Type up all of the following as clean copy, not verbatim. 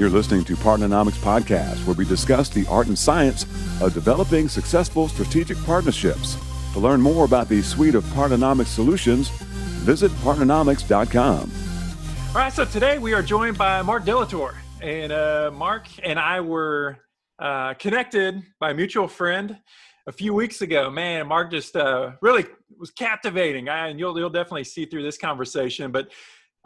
You're listening to Partnernomics Podcast, where we discuss the art and science of developing successful strategic partnerships. To learn more about the suite of Partnernomics solutions, visit partnernomics.com. All right, so today we are joined by Marck de Lautour. And Mark and I were connected by a mutual friend a few weeks ago. Man, Mark just really was captivating. And you'll definitely see through this conversation, but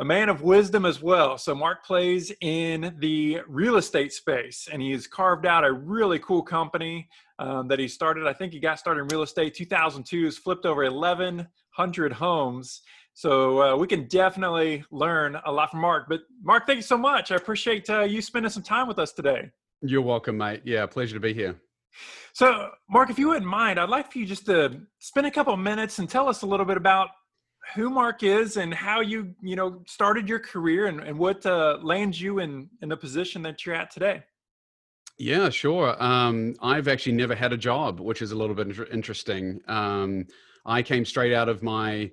a man of wisdom as well. So Mark plays in the real estate space, and he's carved out a really cool company that he started. I think he got started in real estate 2002, has flipped over 1,100 homes. So we can definitely learn a lot from Mark. But Mark, thank you so much. I appreciate you spending some time with us today. You're welcome, mate. Yeah, pleasure to be here. So Mark, if you wouldn't mind, I'd like for you just to spend a couple of minutes and tell us a little bit about who Mark is and how you started your career and what lands you in the position that you're at today. Yeah, sure. I've actually never had a job, which is a little bit interesting. I came straight out of my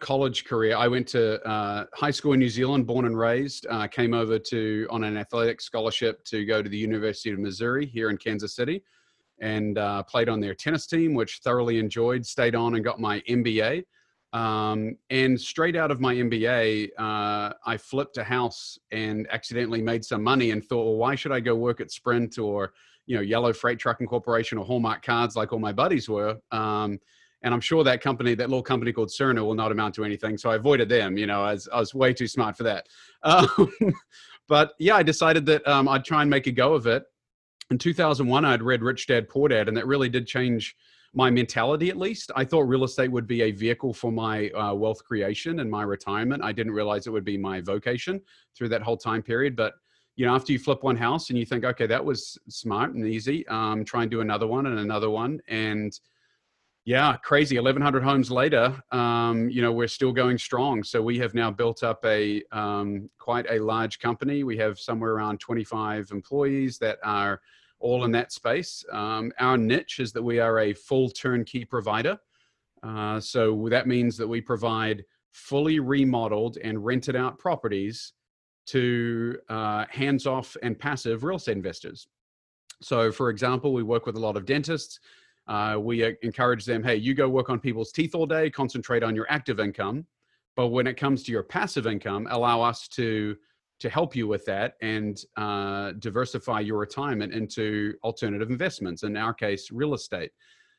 college career. I went to high school in New Zealand, born and raised, came over on an athletic scholarship to go to the University of Missouri here in Kansas City, and played on their tennis team, which thoroughly enjoyed, stayed on and got my MBA. And straight out of my MBA, I flipped a house and accidentally made some money and thought, well, why should I go work at Sprint or, Yellow Freight Trucking Corporation or Hallmark Cards like all my buddies were? And I'm sure that little company called Cerner will not amount to anything. So I avoided them, I was way too smart for that. But yeah, I decided that I'd try and make a go of it. In 2001, I'd read Rich Dad, Poor Dad, and that really did change my mentality, at least. I thought real estate would be a vehicle for my wealth creation and my retirement. I didn't realize it would be my vocation through that whole time period. But, after you flip one house and you think, okay, that was smart and easy, try and do another one and another one. And yeah, crazy. 1,100 homes later, we're still going strong. So we have now built up quite a large company. We have somewhere around 25 employees that are all in that space. Our niche is that we are a full turnkey provider. So that means that we provide fully remodeled and rented out properties to hands-off and passive real estate investors. So for example, we work with a lot of dentists. We encourage them, hey, you go work on people's teeth all day, concentrate on your active income. But when it comes to your passive income, allow us to help you with that and diversify your retirement into alternative investments, in our case, real estate.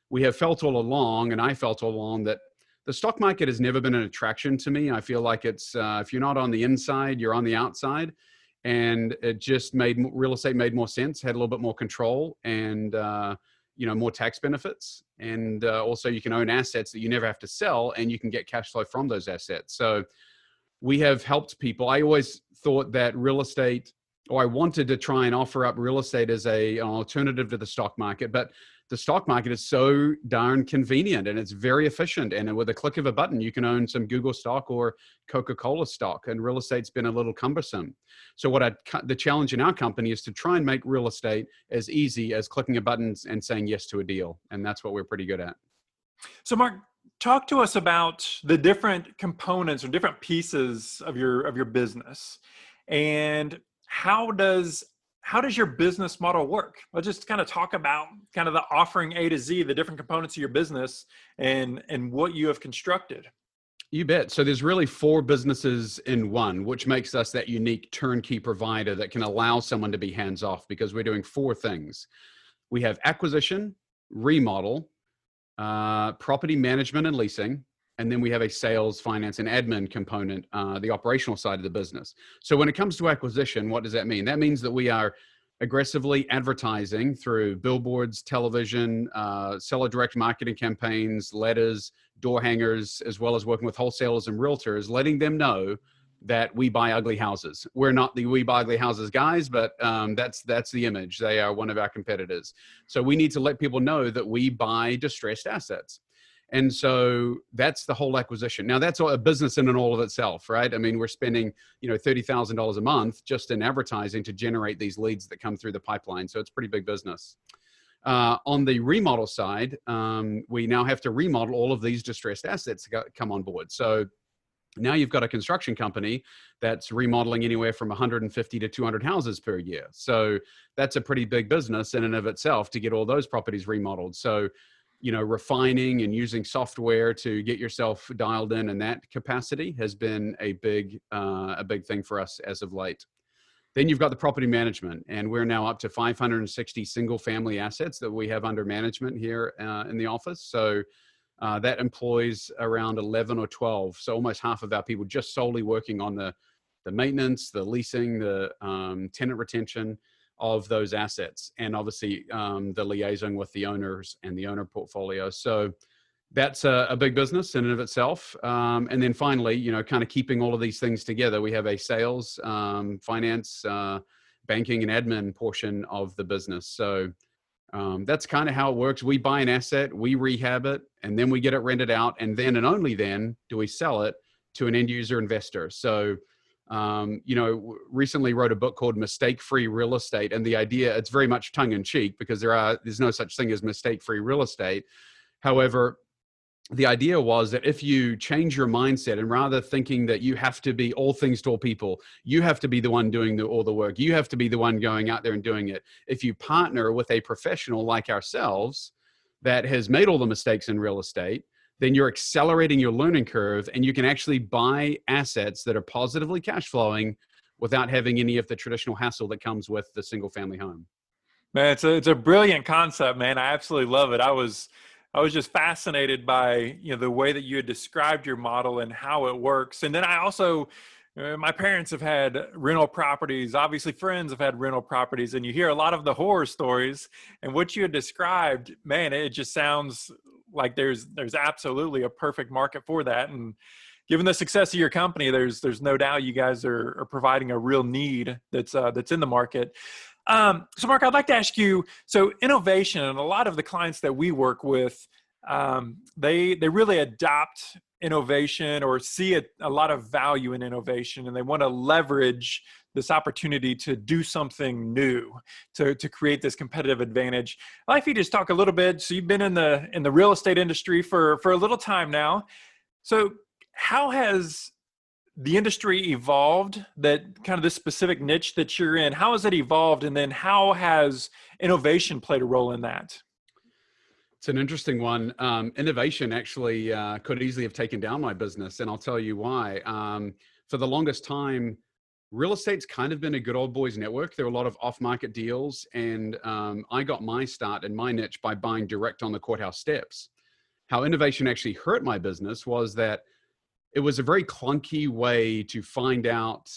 We have felt all along, and I felt all along, that the stock market has never been an attraction to me. I feel like it's, if you're not on the inside, you're on the outside. And it just real estate made more sense, had a little bit more control and, more tax benefits. And also you can own assets that you never have to sell, and you can get cash flow from those assets. So we have helped people. I always thought that real estate, or I wanted to try and offer up real estate as an alternative to the stock market, but the stock market is so darn convenient and it's very efficient. And with a click of a button, you can own some Google stock or Coca-Cola stock, and real estate's been a little cumbersome. So the challenge in our company is to try and make real estate as easy as clicking a button and saying yes to a deal. And that's what we're pretty good at. So Mark, talk to us about the different components or different pieces of your business, and how does your business model work? Let's just kind of talk about kind of the offering A to Z, the different components of your business and what you have constructed. You bet. So there's really 4 businesses in one, which makes us that unique turnkey provider that can allow someone to be hands-off, because we're doing 4 things. We have acquisition, remodel, property management and leasing, and then we have a sales, finance, and admin component, the operational side of the business. So when it comes to acquisition, what does that mean? That means that we are aggressively advertising through billboards, television, seller direct marketing campaigns, letters, door hangers, as well as working with wholesalers and realtors, letting them know that we buy ugly houses. We're not the we buy ugly houses guys, but that's the image. They are one of our competitors. So we need to let people know that we buy distressed assets. And so that's the whole acquisition. Now that's a business in and all of itself, right? I mean, we're spending, $30,000 a month just in advertising to generate these leads that come through the pipeline. So it's pretty big business. On the remodel side, we now have to remodel all of these distressed assets to come on board. So Now you've got a construction company that's remodeling anywhere from 150 to 200 houses per year. So that's a pretty big business in and of itself to get all those properties remodeled. So, refining and using software to get yourself dialed in that capacity has been a big thing for us as of late. Then you've got the property management, and we're now up to 560 single family assets that we have under management here in the office. So that employs around 11 or 12. So almost half of our people just solely working on the maintenance, the leasing, the tenant retention of those assets, and obviously the liaison with the owners and the owner portfolio. So that's a big business in and of itself. And then finally, kind of keeping all of these things together, we have a sales, finance, banking, and admin portion of the business. So that's kind of how it works. We buy an asset, we rehab it, and then we get it rented out. And then and only then do we sell it to an end user investor. So, recently wrote a book called Mistake-Free Real Estate. And the idea, it's very much tongue in cheek because there's no such thing as mistake-free real estate. However, the idea was that if you change your mindset and rather thinking that you have to be all things to all people, you have to be the one doing all the work, you have to be the one going out there and doing it. If you partner with a professional like ourselves that has made all the mistakes in real estate, then you're accelerating your learning curve and you can actually buy assets that are positively cash flowing without having any of the traditional hassle that comes with the single family home. Man, it's a brilliant concept, man. I absolutely love it. I was just fascinated by, the way that you had described your model and how it works. And then I also, my parents have had rental properties. Obviously, friends have had rental properties, and you hear a lot of the horror stories. And what you had described, man, it just sounds like there's absolutely a perfect market for that. And given the success of your company, there's no doubt you guys are providing a real need that's in the market. So Mark, I'd like to ask you, so innovation, and a lot of the clients that we work with, they really adopt innovation or see a lot of value in innovation, and they want to leverage this opportunity to do something new to create this competitive advantage. I'd like for you to just talk a little bit. So you've been in the real estate industry for a little time now. So how has the industry evolved, that kind of this specific niche that you're in? How has it evolved? And then how has innovation played a role in that? It's an interesting one. Innovation actually could easily have taken down my business, and I'll tell you why. For the longest time, real estate's kind of been a good old boys network. There were a lot of off-market deals, and I got my start in my niche by buying direct on the courthouse steps. How innovation actually hurt my business was that it was a very clunky way to find out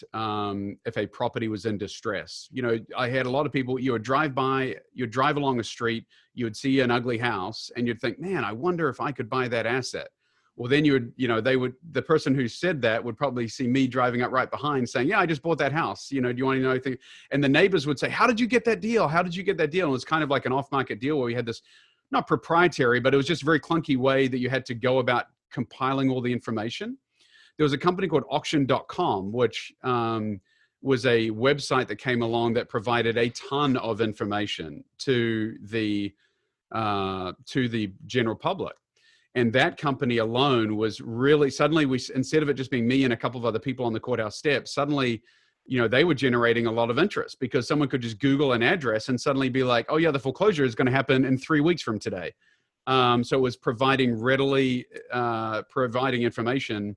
if a property was in distress. I had a lot of people, you'd drive along a street, you would see an ugly house, and you'd think, man, I wonder if I could buy that asset. Well, then the person who said that would probably see me driving up right behind saying, yeah, I just bought that house. Do you want to know anything? And the neighbors would say, how did you get that deal? How did you get that deal? And it was kind of like an off-market deal where we had this, not proprietary, but it was just a very clunky way that you had to go about compiling all the information. There was a company called auction.com, which was a website that came along that provided a ton of information to the general public. And that company alone was really, suddenly instead of it just being me and a couple of other people on the courthouse steps, suddenly, they were generating a lot of interest because someone could just Google an address and suddenly be like, oh yeah, the foreclosure is going to happen in 3 weeks from today. So it was providing information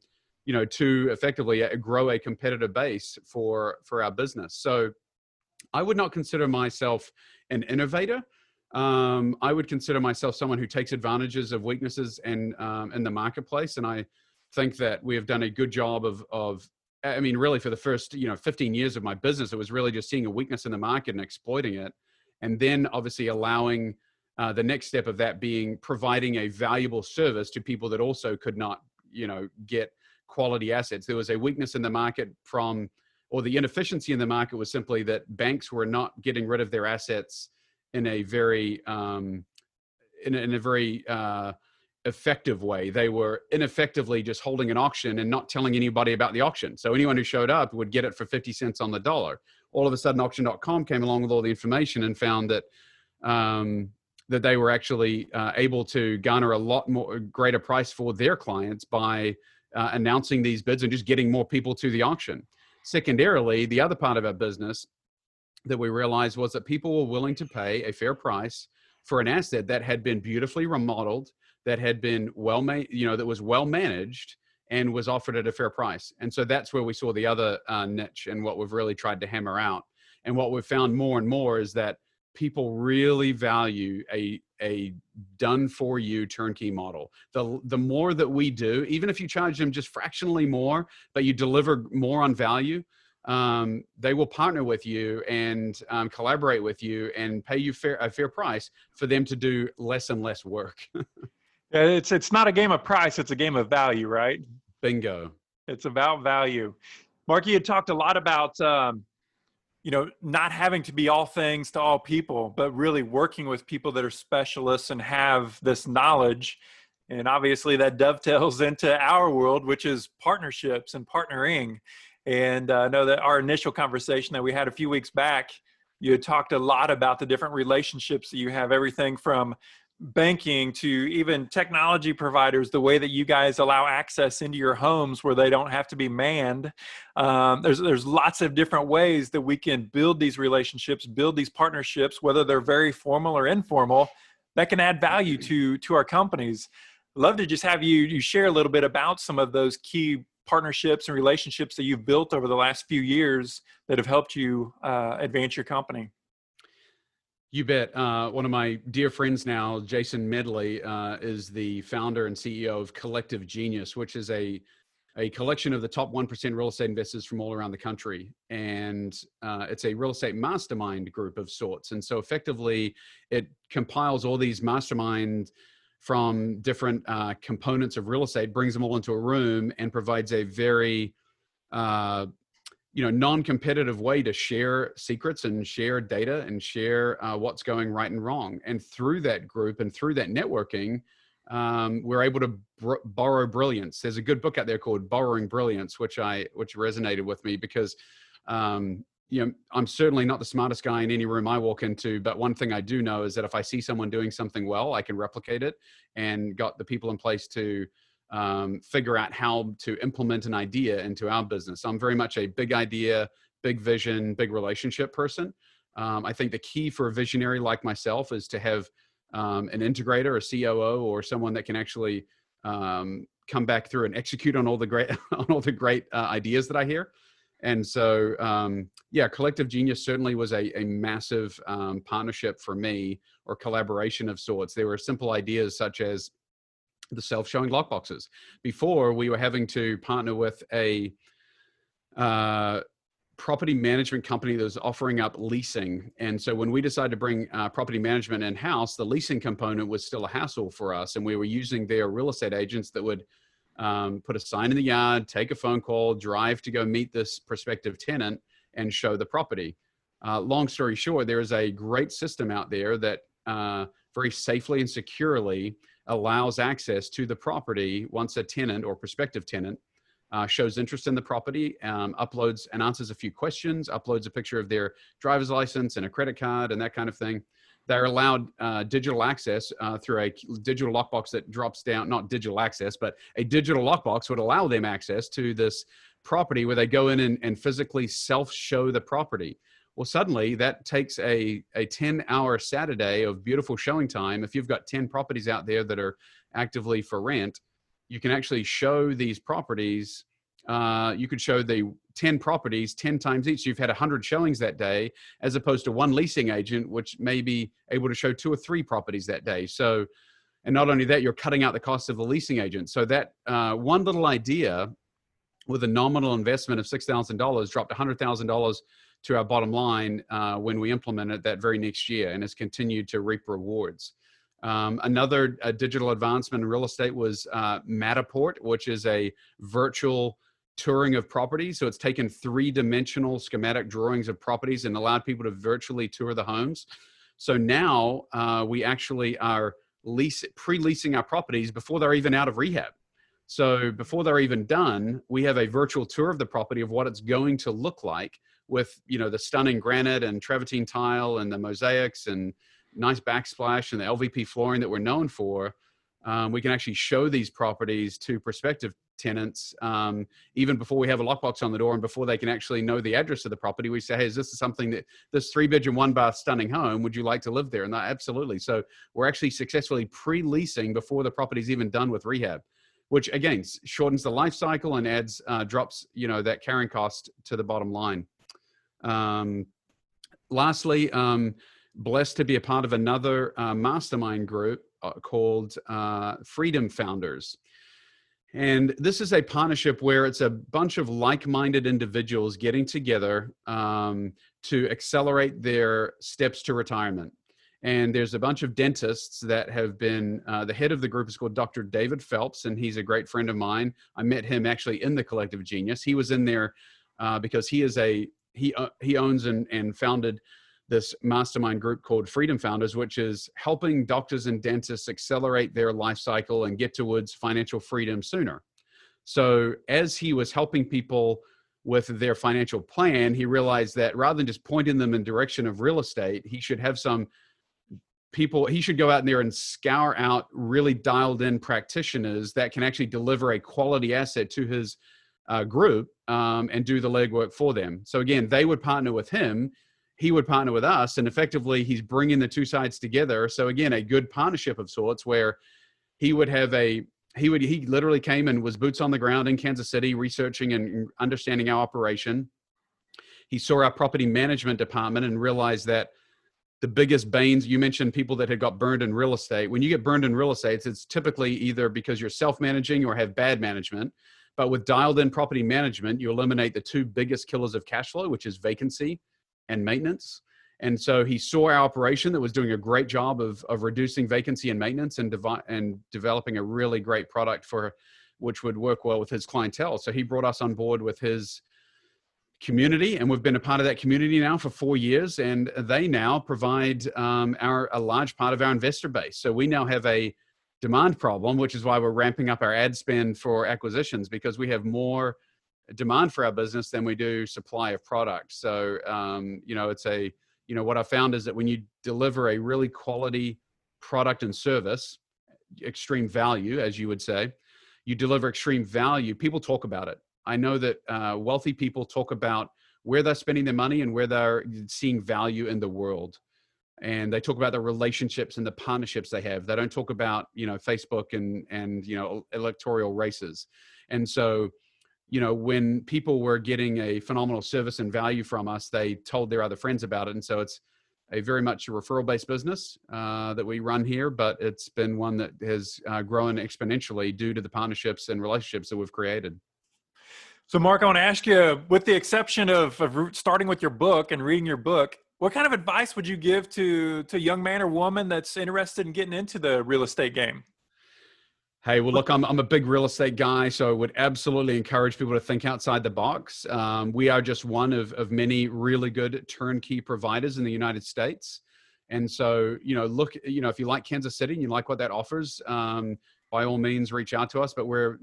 to effectively grow a competitive base for our business. So I would not consider myself an innovator. I would consider myself someone who takes advantages of weaknesses in the marketplace. And I think that we have done a good job really for the first, 15 years of my business, it was really just seeing a weakness in the market and exploiting it. And then obviously allowing the next step of that being providing a valuable service to people that also could not, get quality assets. There was a weakness in the market or the inefficiency in the market was simply that banks were not getting rid of their assets in a very effective way. They were ineffectively just holding an auction and not telling anybody about the auction. So anyone who showed up would get it for 50 cents on the dollar. All of a sudden, auction.com came along with all the information and found that that they were actually able to garner a lot more greater price for their clients by announcing these bids and just getting more people to the auction. Secondarily, the other part of our business that we realized was that people were willing to pay a fair price for an asset that had been beautifully remodeled, that had been that was well managed and was offered at a fair price. And so that's where we saw the other niche and what we've really tried to hammer out. And what we've found more and more is that people really value a done for you turnkey model. The more that we do, even if you charge them just fractionally more, but you deliver more on value, they will partner with you and collaborate with you and pay you a fair price for them to do less and less work. It's not a game of price, it's a game of value, right? Bingo. It's about value. Mark, you had talked a lot about not having to be all things to all people, but really working with people that are specialists and have this knowledge. And obviously that dovetails into our world, which is partnerships and partnering. And I know that our initial conversation that we had a few weeks back, you had talked a lot about the different relationships that you have, everything from banking to even technology providers, the way that you guys allow access into your homes where they don't have to be manned. There's lots of different ways that we can build these relationships, build these partnerships, whether they're very formal or informal, that can add value to our companies. I'd love to just have you share a little bit about some of those key partnerships and relationships that you've built over the last few years that have helped you advance your company. You bet. One of my dear friends now, Jason Medley, is the founder and CEO of Collective Genius, which is a collection of the top 1% real estate investors from all around the country. And it's a real estate mastermind group of sorts. And so effectively, it compiles all these masterminds from different components of real estate, brings them all into a room, and provides a very non-competitive way to share secrets and share data and share what's going right and wrong. And through that group and through that networking, we're able to borrow brilliance. There's a good book out there called Borrowing Brilliance, which resonated with me because, I'm certainly not the smartest guy in any room I walk into, but one thing I do know is that if I see someone doing something well, I can replicate it, and got the people in place to figure out how to implement an idea into our business. I'm very much a big idea, big vision, big relationship person. I think the key for a visionary like myself is to have an integrator, a COO, or someone that can actually come back through and execute on all the great ideas that I hear. And so, Collective Genius certainly was a massive partnership for me, or collaboration of sorts. There were simple ideas such as the self-showing lockboxes. Before, we were having to partner with a property management company that was offering up leasing. And so when we decided to bring property management in-house, the leasing component was still a hassle for us. And we were using their real estate agents that would put a sign in the yard, take a phone call, drive to go meet this prospective tenant and show the property. Long story short, there is a great system out there that very safely and securely allows access to the property once a tenant or prospective tenant shows interest in the property, uploads and answers a few questions, uploads a picture of their driver's license and a credit card and that kind of thing. They're allowed digital access through a digital lockbox that drops down, not digital access, but a digital lockbox would allow them access to this property where they go in and physically self-show the property. Well, suddenly that takes a 10-hour Saturday of beautiful showing time. If you've got 10 properties out there that are actively for rent, you can actually show these properties. You could show the 10 properties 10 times each. So you've had 100 showings that day, as opposed to one leasing agent, which may be able to show 2 or 3 properties that day. So, and not only that, you're cutting out the cost of the leasing agent. So that one little idea with a nominal investment of $6,000 dropped $100,000 to our bottom line when we implemented that very next year, and has continued to reap rewards. Another digital advancement in real estate was Matterport, which is a virtual touring of properties. So it's taken 3-dimensional schematic drawings of properties and allowed people to virtually tour the homes. So now we actually are pre-leasing our properties before they're even out of rehab. So before they're even done, we have a virtual tour of the property of what it's going to look like, with, the stunning granite and travertine tile and the mosaics and nice backsplash and the LVP flooring that we're known for. We can actually show these properties to prospective tenants. Even before we have a lockbox on the door and before they can actually know the address of the property, we say, hey, is this something that this 3-bedroom, 1-bath stunning home, would you like to live there? And absolutely. So we're actually successfully pre-leasing before the property's even done with rehab, which again shortens the life cycle and adds drops that carrying cost to the bottom line. Lastly, blessed to be a part of another mastermind group called Freedom Founders. And this is a partnership where it's a bunch of like-minded individuals getting together to accelerate their steps to retirement. And there's a bunch of dentists that have been, the head of the group is called Dr. David Phelps, and he's a great friend of mine. I met him actually in the Collective Genius. He was in there because he owns and founded this mastermind group called Freedom Founders, which is helping doctors and dentists accelerate their life cycle and get towards financial freedom sooner. So as he was helping people with their financial plan, he realized that rather than just pointing them in direction of real estate, he should have some people, he should go out there and scour out really dialed in practitioners that can actually deliver a quality asset to his group and do the legwork for them. So again, they would partner with him, he would partner with us, and effectively he's bringing the two sides together. So again, a good partnership of sorts where he would have he literally came and was boots on the ground in Kansas City, researching and understanding our operation. He saw our property management department and realized that the biggest banes, you mentioned people that had got burned in real estate. When you get burned in real estate, it's typically either because you're self-managing or have bad management. But with dialed in property management, you eliminate the two biggest killers of cash flow, which is vacancy and maintenance. And so he saw our operation that was doing a great job of reducing vacancy and maintenance and developing a really great product which would work well with his clientele. So he brought us on board with his community, and we've been a part of that community now for 4 years, and they now provide a large part of our investor base. So we now have a demand problem, which is why we're ramping up our ad spend for acquisitions, because we have more demand for our business than we do supply of product. So, what I found is that when you deliver a really quality product and service, extreme value, as you would say, you deliver extreme value, people talk about it. I know that wealthy people talk about where they're spending their money and where they're seeing value in the world. And they talk about the relationships and the partnerships they have. They don't talk about, Facebook and electoral races. And so, when people were getting a phenomenal service and value from us, they told their other friends about it. And so it's a very much a referral-based business that we run here, but it's been one that has grown exponentially due to the partnerships and relationships that we've created. So Mark, I want to ask you, with the exception of starting with your book and reading your book, what kind of advice would you give to a young man or woman that's interested in getting into the real estate game? Hey, well, look, I'm a big real estate guy, so I would absolutely encourage people to think outside the box. We are just one of many really good turnkey providers in the United States. And so, look, if you like Kansas City and you like what that offers, by all means, reach out to us. But where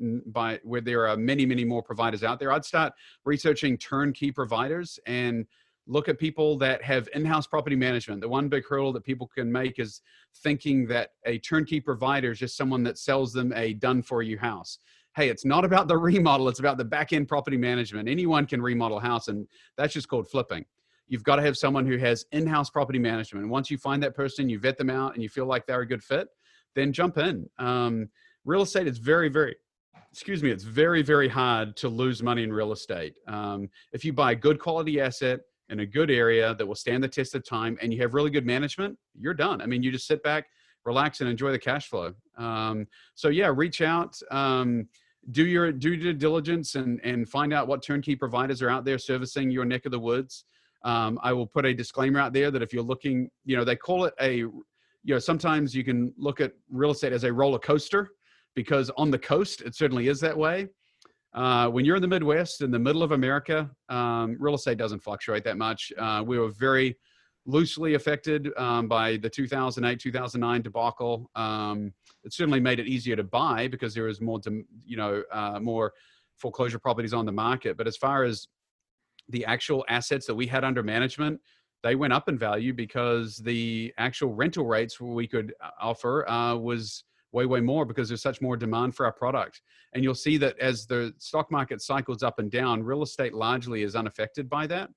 there are many, many more providers out there, I'd start researching turnkey providers and look at people that have in-house property management. The one big hurdle that people can make is thinking that a turnkey provider is just someone that sells them a done-for-you house. Hey, it's not about the remodel. It's about the back-end property management. Anyone can remodel a house, and that's just called flipping. You've got to have someone who has in-house property management. And once you find that person, you vet them out, and you feel like they're a good fit, then jump in. Real estate is it's very, very hard to lose money in real estate. If you buy a good quality asset in a good area that will stand the test of time and you have really good management, you're done. I mean, you just sit back, relax, and enjoy the cash flow. So yeah, reach out, do your due diligence and find out what turnkey providers are out there servicing your neck of the woods. I will put a disclaimer out there that if you're looking, they call it sometimes you can look at real estate as a roller coaster, because on the coast, it certainly is that way. When you're in the Midwest, in the middle of America, real estate doesn't fluctuate that much. We were very loosely affected by the 2008, 2009 debacle. It certainly made it easier to buy because there was more foreclosure properties on the market. But as far as the actual assets that we had under management, they went up in value because the actual rental rates we could offer was way more because there's such more demand for our product. And you'll see that as the stock market cycles up and down, real estate largely is unaffected by that.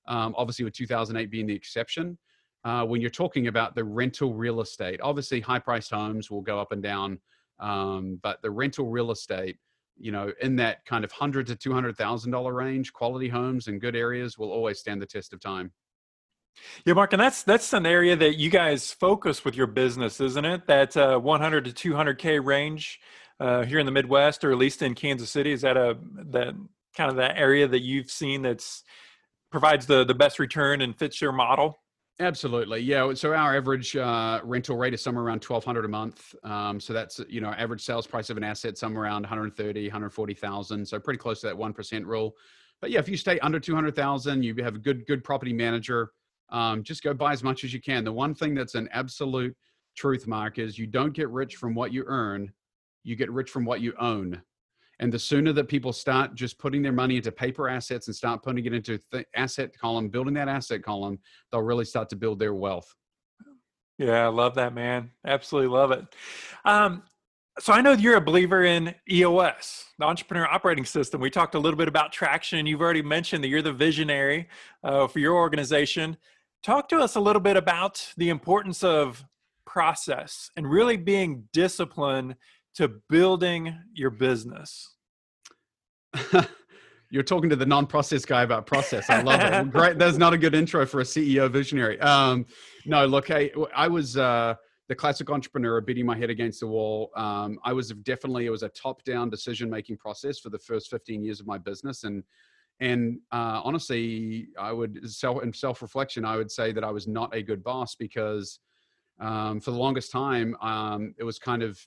Obviously with 2008 being the exception. When you're talking about the rental real estate, obviously high priced homes will go up and down. But the rental real estate, in that kind of $100,000 to $200,000 range, quality homes in good areas will always stand the test of time. Yeah, Mark, and that's an area that you guys focus with your business, isn't it? That 100 to 200K range here in the Midwest, or at least in Kansas City. Is that that kind of that area that you've seen that's provides the best return and fits your model? Absolutely. Yeah. So our average rental rate is somewhere around $1,200 a month. So that's, average sales price of an asset, somewhere around 130, 140,000. So pretty close to that 1% rule. But yeah, if you stay under 200,000, you have a good property manager. Just go buy as much as you can. The one thing that's an absolute truth, Mark, is you don't get rich from what you earn. You get rich from what you own. And the sooner that people start just putting their money into paper assets and start putting it into asset column, building that asset column, they'll really start to build their wealth. Yeah, I love that, man. Absolutely love it. So I know you're a believer in EOS, the Entrepreneur Operating System. We talked a little bit about traction. You've already mentioned that you're the visionary for your organization. Talk to us a little bit about the importance of process and really being disciplined to building your business. You're talking to the non-process guy about process. I love it. Well, great. That's not a good intro for a CEO visionary. No, look, I was the classic entrepreneur beating my head against the wall. It was a top-down decision-making process for the first 15 years of my business. And honestly, in self-reflection, I would say that I was not a good boss because for the longest time, it was kind of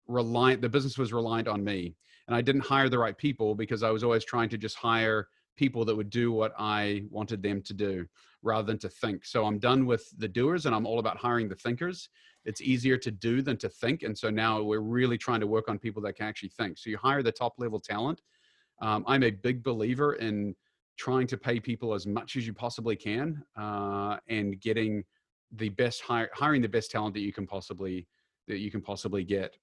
the business was reliant on me. And I didn't hire the right people because I was always trying to just hire people that would do what I wanted them to do rather than to think. So I'm done with the doers and I'm all about hiring the thinkers. It's easier to do than to think. And so now we're really trying to work on people that can actually think. So you hire the top level talent. I'm a big believer in trying to pay people as much as you possibly can and getting the best hiring the best talent that you can possibly get.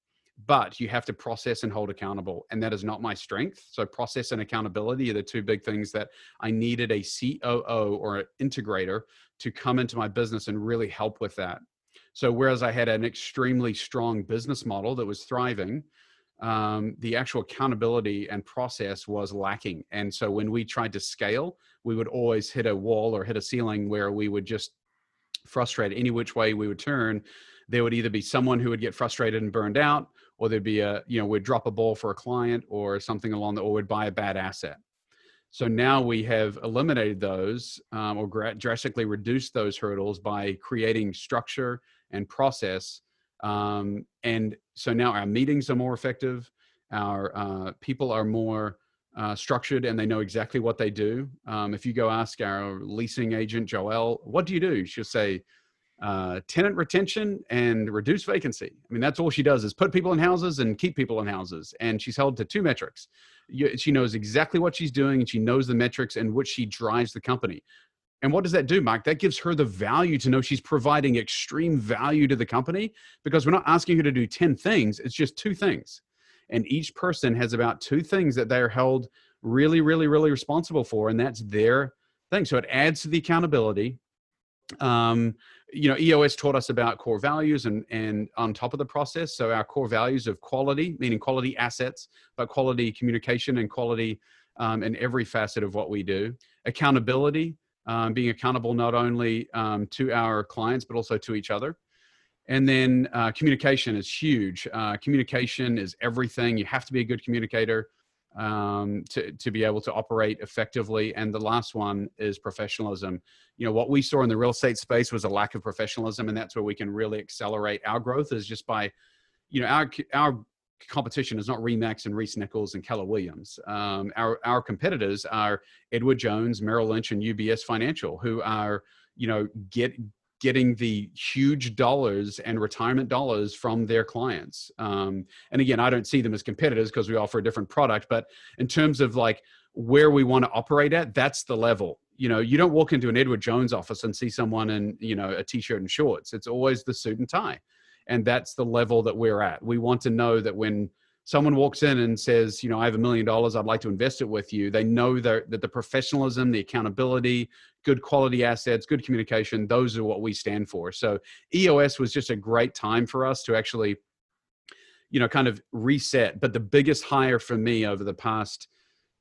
But you have to process and hold accountable. And that is not my strength. So process and accountability are the two big things that I needed a COO or an integrator to come into my business and really help with that. So whereas I had an extremely strong business model that was thriving, the actual accountability and process was lacking. And so when we tried to scale, we would always hit a wall or hit a ceiling where we would just frustrate any which way we would turn. There would either be someone who would get frustrated and burned out, or there'd be we'd drop a ball for a client or something or we'd buy a bad asset. So now we have eliminated those or drastically reduced those hurdles by creating structure and process. And so now our meetings are more effective. Our people are more structured and they know exactly what they do. If you go ask our leasing agent, Joelle, what do you do? She'll say, tenant retention and reduce vacancy. I mean, that's all she does is put people in houses and keep people in houses. And she's held to two metrics. She knows exactly what she's doing and she knows the metrics in which she drives the company. And what does that do, Mike? That gives her the value to know she's providing extreme value to the company because we're not asking her to do 10 things. It's just 2 things. And each person has about 2 things that they're held really, really, really responsible for. And that's their thing. So it adds to the accountability. EOS taught us about core values and on top of the process. So our core values of quality, meaning quality assets, but quality communication and quality in every facet of what we do. Accountability, being accountable not only to our clients, but also to each other. And then communication is huge. Communication is everything. You have to be a good communicator to be able to operate effectively. And the last one is professionalism. What we saw in the real estate space was a lack of professionalism, and that's where we can really accelerate our growth is just by, our competition is not RE/MAX and Reese Nichols and Keller Williams. Our competitors are Edward Jones, Merrill Lynch, and UBS Financial, who are, getting the huge dollars and retirement dollars from their clients. And again, I don't see them as competitors because we offer a different product, but in terms of like where we want to operate at, that's the level. You don't walk into an Edward Jones office and see someone in, a t-shirt and shorts. It's always the suit and tie. And that's the level that we're at. We want to know that when someone walks in and says, I have $1 million, I'd like to invest it with you, they know that the professionalism, the accountability, good quality assets, good communication, those are what we stand for. So EOS was just a great time for us to actually, kind of reset. But the biggest hire for me over the past,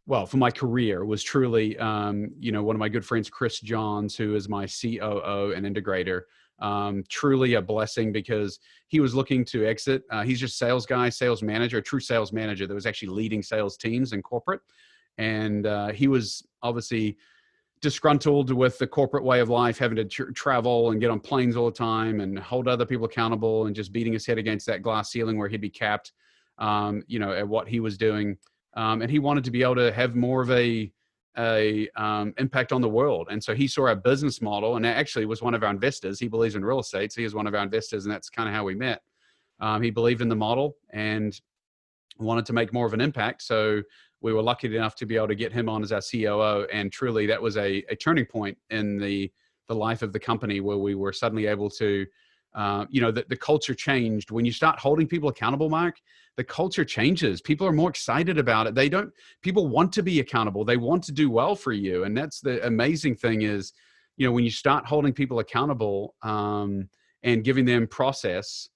for my career was truly, one of my good friends, Chris Johns, who is my COO and integrator. Truly a blessing because he was looking to exit. He's just sales guy, sales manager, a true sales manager that was actually leading sales teams in corporate. And he was obviously disgruntled with the corporate way of life, having to travel and get on planes all the time and hold other people accountable and just beating his head against that glass ceiling where he'd be capped, at what he was doing. And he wanted to be able to have more of a impact on the world. And so he saw our business model and actually was one of our investors. He believes in real estate. So he was one of our investors, and that's kind of how we met. He believed in the model and wanted to make more of an impact. So we were lucky enough to be able to get him on as our COO. And truly that was a turning point in the life of the company where we were suddenly able to, the culture changed. When you start holding people accountable, Mark, the culture changes. People are more excited about it. People want to be accountable. They want to do well for you. And that's the amazing thing is, when you start holding people accountable, and giving them process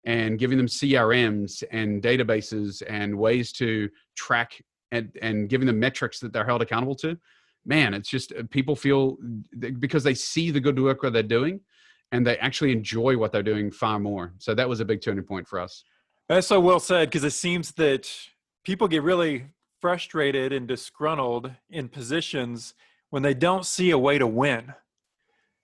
and giving them CRMs and databases and ways to track and giving them metrics that they're held accountable to, man, it's just people feel because they see the good work that they're doing and they actually enjoy what they're doing far more. So that was a big turning point for us. That's so well said, because it seems that people get really frustrated and disgruntled in positions when they don't see a way to win.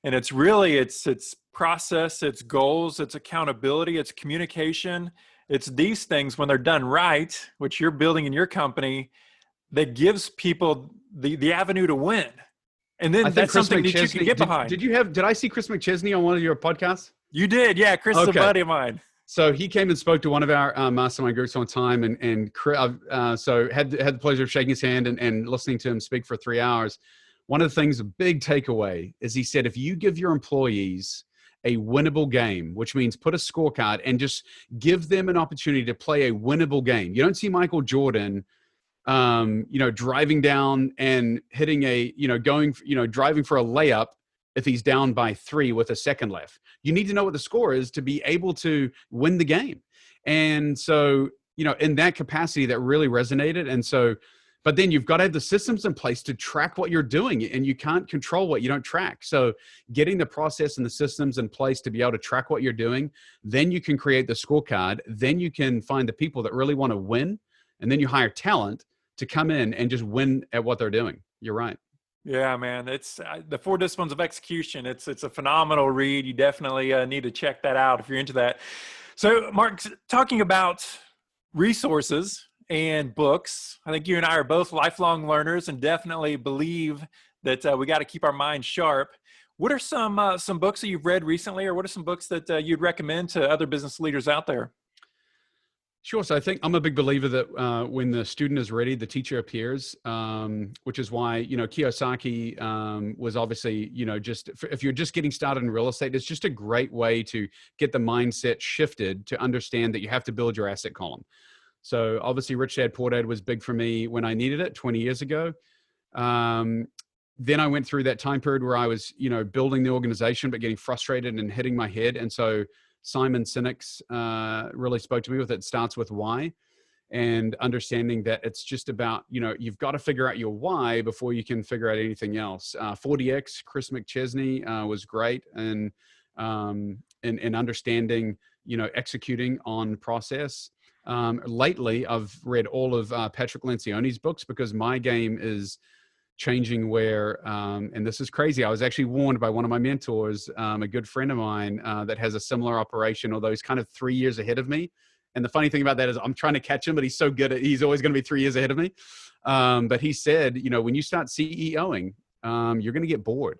And it's really, it's process, it's goals, it's accountability, it's communication. It's these things when they're done right, which you're building in your company, that gives people the avenue to win. And then that's something that you can get behind. Did I see Chris McChesney on one of your podcasts? You did. Yeah. Chris is a buddy of mine. So he came and spoke to one of our mastermind groups one time and so had the pleasure of shaking his hand and listening to him speak for 3 hours. One of the things, a big takeaway is he said, if you give your employees a winnable game, which means put a scorecard and just give them an opportunity to play a winnable game. You don't see Michael Jordan, driving down and hitting driving for a layup if he's down by 3 with a second left. You need to know what the score is to be able to win the game. And so, in that capacity, that really resonated. And so, but then you've got to have the systems in place to track what you're doing, and you can't control what you don't track. So getting the process and the systems in place to be able to track what you're doing, then you can create the scorecard. Then you can find the people that really want to win. And then you hire talent to come in and just win at what they're doing. You're right. Yeah, man. It's the 4 Disciplines of Execution. It's a phenomenal read. You definitely need to check that out if you're into that. So Mark, talking about resources and books, I think you and I are both lifelong learners and definitely believe that we got to keep our minds sharp. What are some books that you've read recently, or what are some books that you'd recommend to other business leaders out there? Sure. So I think I'm a big believer that when the student is ready, the teacher appears, which is why, Kiyosaki was obviously, if you're just getting started in real estate, it's just a great way to get the mindset shifted to understand that you have to build your asset column. So obviously Rich Dad Poor Dad was big for me when I needed it 20 years ago. Then I went through that time period where I was, building the organization, but getting frustrated and hitting my head. And so Simon Sinek's really spoke to me with it. Starts with why, and understanding that it's just about, you've got to figure out your why before you can figure out anything else. 40X, Chris McChesney was great. And in understanding, executing on process. Lately, I've read all of Patrick Lencioni's books because my game is changing where, and this is crazy. I was actually warned by one of my mentors, a good friend of mine that has a similar operation, although he's kind of 3 years ahead of me. And the funny thing about that is I'm trying to catch him, but he's so good he's always going to be 3 years ahead of me. But he said, when you start CEOing, you're going to get bored.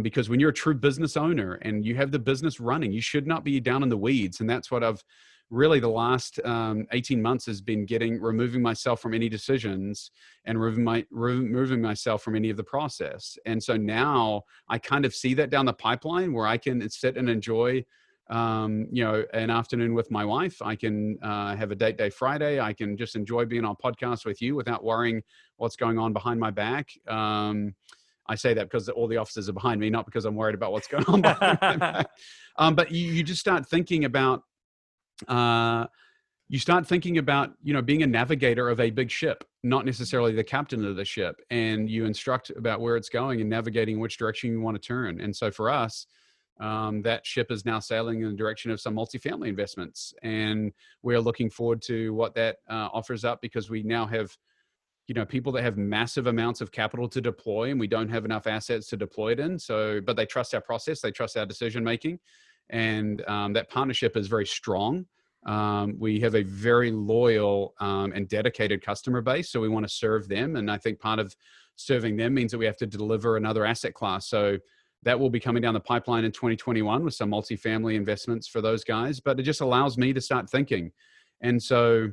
Because when you're a true business owner and you have the business running, you should not be down in the weeds. And that's what I've really the last 18 months has been removing myself from any decisions and removing myself from any of the process. And so now I kind of see that down the pipeline where I can sit and enjoy an afternoon with my wife. I can have a date day Friday. I can just enjoy being on podcast with you without worrying what's going on behind my back. I say that because all the officers are behind me, not because I'm worried about what's going on behind my back. But you just start thinking about, being a navigator of a big ship, not necessarily the captain of the ship. And you instruct about where it's going and navigating which direction you want to turn. And so for us, that ship is now sailing in the direction of some multifamily investments. And we're looking forward to what that offers up, because we now have, people that have massive amounts of capital to deploy, and we don't have enough assets to deploy it in. But they trust our process, they trust our decision-making. And that partnership is very strong. We have a very loyal and dedicated customer base, so we want to serve them. And I think part of serving them means that we have to deliver another asset class. So that will be coming down the pipeline in 2021 with some multifamily investments for those guys. But it just allows me to start thinking. And so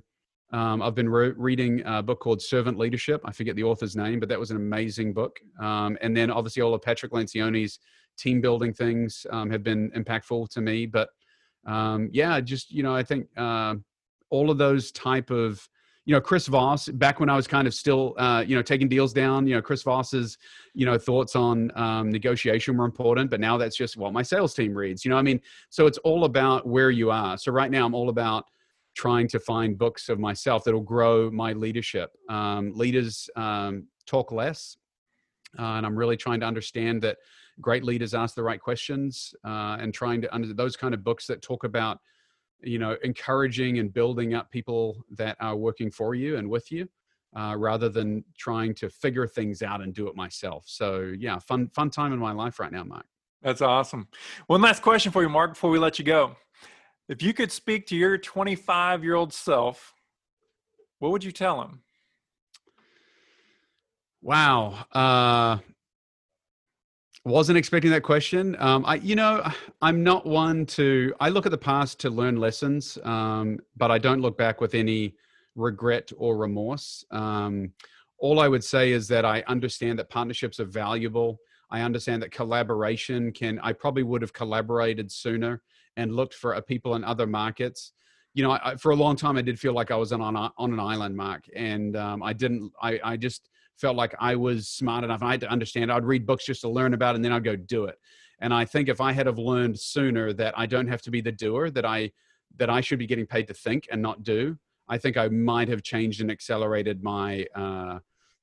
I've been reading a book called Servant Leadership. I forget the author's name, but that was an amazing book. And then obviously all of Patrick Lencioni's team building things have been impactful to me. But I think all of those type of, Chris Voss, back when I was kind of still, taking deals down, Chris Voss's, thoughts on negotiation were important, but now that's just what my sales team reads, so it's all about where you are. So right now I'm all about trying to find books of myself that'll grow my leadership. Leaders talk less, and I'm really trying to understand that great leaders ask the right questions, and trying to under those kind of books that talk about, encouraging and building up people that are working for you and with you, rather than trying to figure things out and do it myself. So yeah, fun time in my life right now, Mark. That's awesome. One last question for you, Mark, before we let you go. If you could speak to your 25-year-old self, what would you tell him? Wow. Wasn't expecting that question. I'm not one to, I look at the past to learn lessons, but I don't look back with any regret or remorse. All I would say is that I understand that partnerships are valuable. I understand that collaboration I probably would have collaborated sooner and looked for people in other markets. For a long time, I did feel like I was on an island, Mark. And I just felt like I was smart enough. I had to understand. I'd read books just to learn about it, and then I'd go do it. And I think if I had have learned sooner that I don't have to be the doer, that I should be getting paid to think and not do, I think I might have changed and accelerated my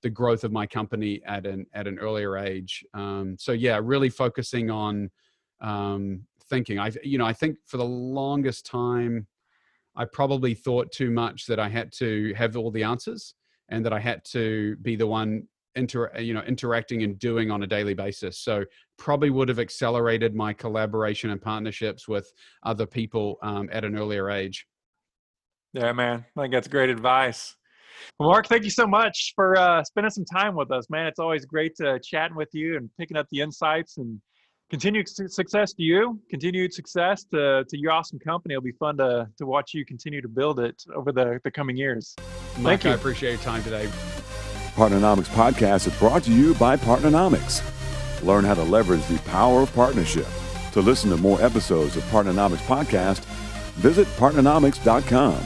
the growth of my company at an earlier age. So yeah, really focusing on thinking. I think for the longest time, I probably thought too much that I had to have all the answers, and that I had to be the one interacting and doing on a daily basis. So probably would have accelerated my collaboration and partnerships with other people at an earlier age. Yeah, man. I think that's great advice. Well, Mark, thank you so much for spending some time with us, man. It's always great chatting with you and picking up the insights, and continued success to you, continued success to your awesome company. It'll be fun to watch you continue to build it over the coming years. Mike, I appreciate your time today. Partnernomics Podcast is brought to you by Partnernomics. Learn how to leverage the power of partnership. To listen to more episodes of Partnernomics Podcast, visit partnernomics.com.